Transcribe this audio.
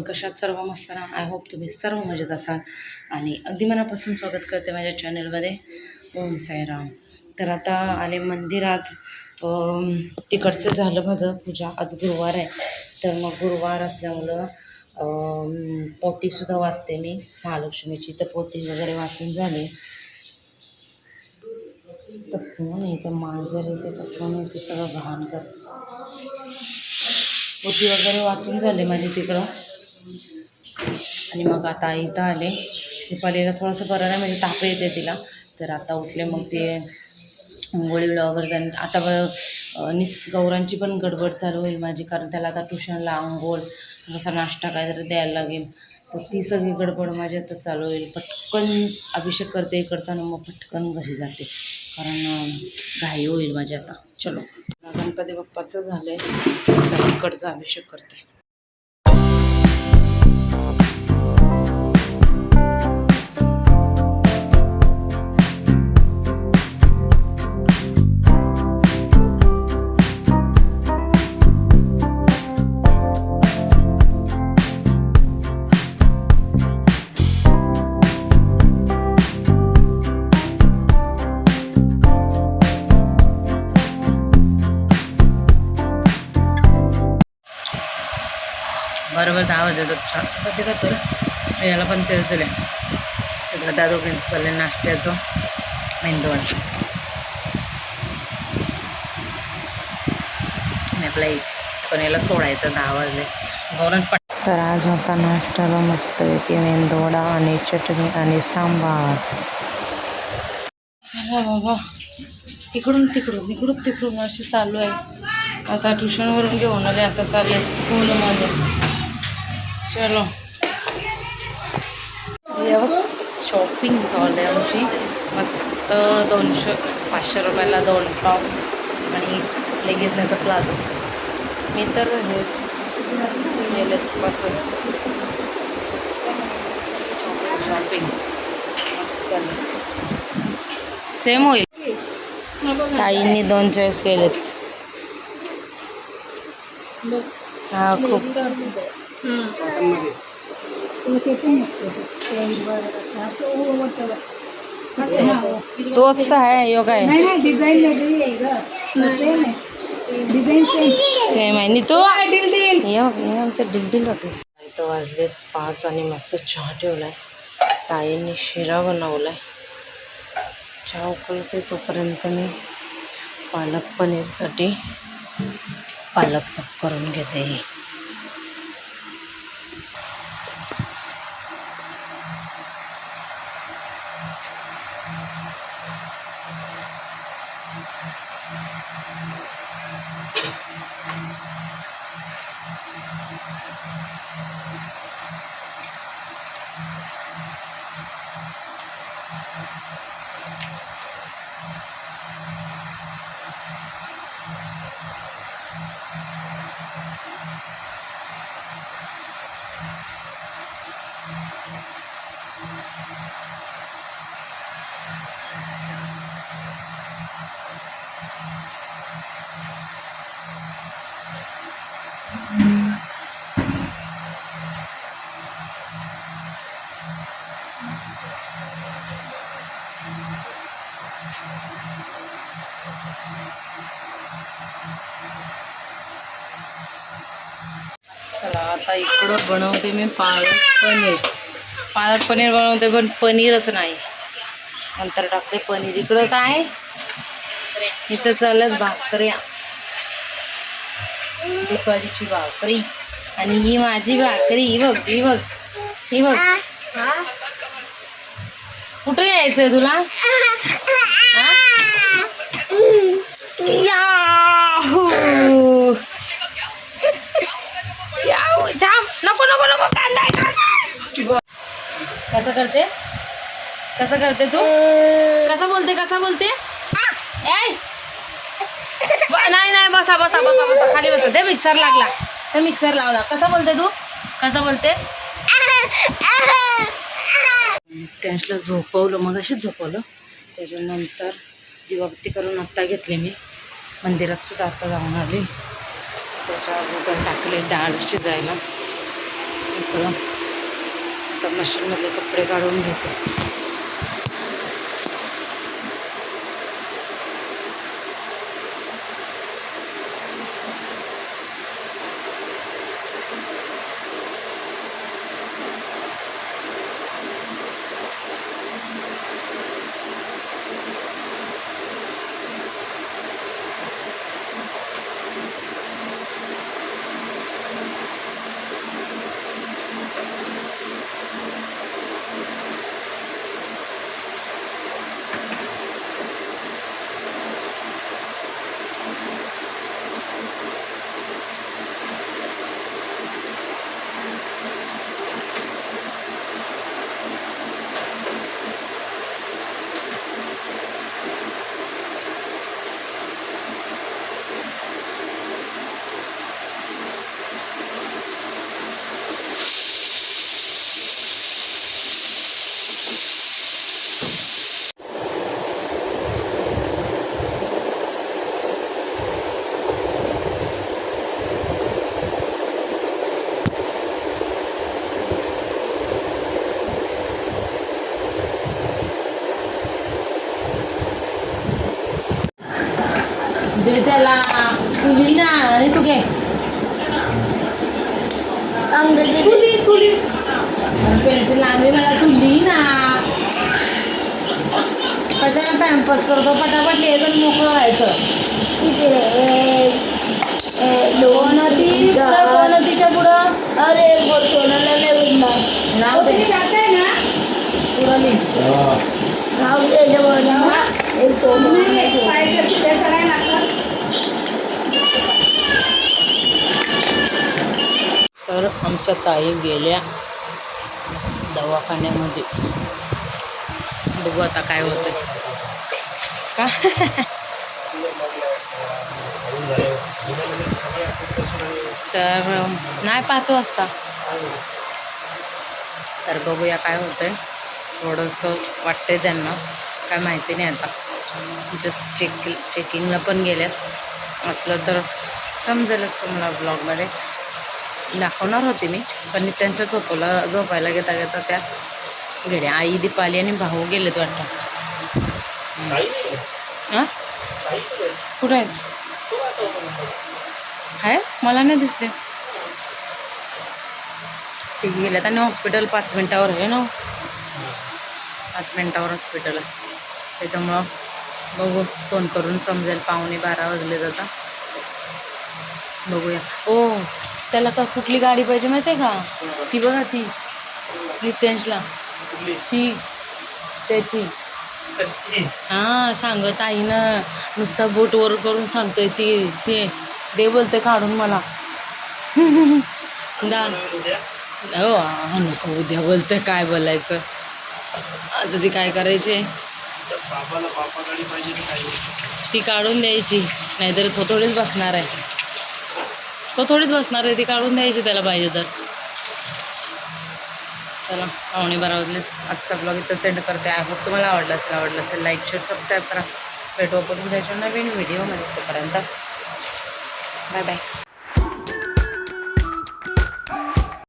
Morning. कशात सर्व मस्त ना. आय होप तुम्ही सर्व मजेत असाल आणि अगदी मनापासून स्वागत करते माझ्या चॅनलमध्ये. ओम साईराम. तर आता आले मंदिरात. तिकडचं झालं माझं पूजा. आज गुरुवार आहे तर मग गुरुवार असल्यामुळं पोथीसुद्धा वाचते मी महालक्ष्मीची. तर पोथी वगैरे वाचून झाली. तर फोन येते मांजर येते तर फोन येते सगळं घाण करते. पोथी वगैरे वाचून झाले माझी तिकडं आणि मग आता इथं आले. दीपालीला थोडंसं बरं नाही म्हणजे ताप येते तिला. तर आता उठले मग ते अंघोळीला वगैरे जाणे. आता गौरांची पण गडबड चालू होईल माझी, कारण त्याला आता ट्युशनला अंघोळ जसा नाश्ता काहीतरी द्यायला लागेल. तर ती सगळी गडबड माझ्या तर चालू होईल. पटकन अभिषेक करते इकडचा ना मग पटकन घरी जाते, कारण घाई होईल माझी आता. चलो, गणपती बाप्पाचं झालं आहे, इकडचा अभिषेक करते. बरोबर 10 वाजले तर छान कधी करतो रे. याला पण तेच दिले. त्या दोघींचं चालले नाश्त्याचं मेंदवण आणि आपला पण याला सोडायचं 10 वाजले. गौरंज तर आज होता नाश्त्याला मस्तपैकी मेंदवडा आणि चटणी आणि सांबार. चला बाबा, इकडून तिकडून अशी चालू आहे. आता ट्युशनवरून घेऊन आले, आता चालले स्कूलमध्ये. चलो, शॉपिंग झाली आमची मस्त. 500 रुपयाला 2 टॉप आणि लेगीज नाही तर प्लाझो. मी तर हे गेलेत पासून शॉपिंग मस्त चालली. सेम होईल. ताईंनी 2 चॉईस केलेत. हा खूप तोच तर आहे. योगा आहे सेम आहे नी. तो आमचं डिल होते. इथं वाजलेत 5 आणि मस्त चहा ठेवलाय. ताईंनी शिरा बनवलाय. चहा उकळते तोपर्यंत मी पालक पनीरसाठी पालक साफ करून घेते. चला, आता इकडं बनवते मी पालक पनीर बनवते, पण पनीरच नाही. नंतर टाकते पनीर. इकडं काय इथं चालत भाकऱ्या. दीपालीची भाकरी आणि ही माझी भाकरी. ही बघ. कुठे यायचंय तुला? नको कांदा. कसं करते तू? कसं बोलते? नाही बसा खाली बसा. ते मिक्सर लावला. कसं बोलते? त्यांना झोपवलं, मग अशीच झोपवलं. त्याच्यानंतर दिवाबत्ती करून आत्ता घेतले मी. मंदिरात सुद्धा आत्ता जाऊन आले. त्याच्या अगोदर टाकले डाळ शिजायला. चला आता मशीनमधले कपडे काढून घेते. दे त्याला तुली ना आणि तू घे तुली पेन्सिल आणली मला तुली ना. कशाला टाइमपास करतो, पटापट लिहायचं मोकळं व्हायचं. कोणतीच्या पुढं अरे सोनाला नाही उठणार नाव दे ना पुढं लिह. नाव तर आमच्या ताई गेल्या दवाखान्यामध्ये. बघू आता काय होतं का. तर नाही 5 वाजता. तर बघूया काय होतंय. थोडंसं वाटतंय त्यांना, काय माहिती नाही आता. जस्ट चेकिंगला पण गेल्यात. असलं तर समजेलच तुम्हाला ब्लॉगमध्ये दाखवणार होते मी, पण त्यांच्या झोपायला घेता घेता त्या गेल्या. आई, दीपाली आणि भाऊ गेलेत वाटतं. हां कुठं आहेत? आहे मला नाही दिसले. ते गेल्यात आणि हॉस्पिटल 5 मिनटावर आहे ना. 5 मिनटावर हॉस्पिटल आहे. त्याच्यामुळं बघू, फोन करून समजेल. 11:15 वाजले आता. बघूया. ओ त्याला का कुठली गाडी पाहिजे माहिती आहे का? ती बघा, ती नितेशला ती त्याची. हां सांगत आई ना, नुसता बोट वर करून सांगतोय ती ते दे बोलते काढून मला. दा हो नको उद्या बोलते. काय बोलायचं आता, ती काय करायचे, ती काढून द्यायची. नाहीतर तो थोडीच बसणार आहे. ती काढून द्यायची त्याला पाहिजे तर. चला 11:15 वाजले. आजचा ब्लॉग इथं सेंड करते. आय होप तुम्हाला आवडलं असेल लाईक शेअर सबस्क्राईब करा. भेटू आपण उद्याच्या नवीन व्हिडिओमध्ये. तोपर्यंत बाय बाय.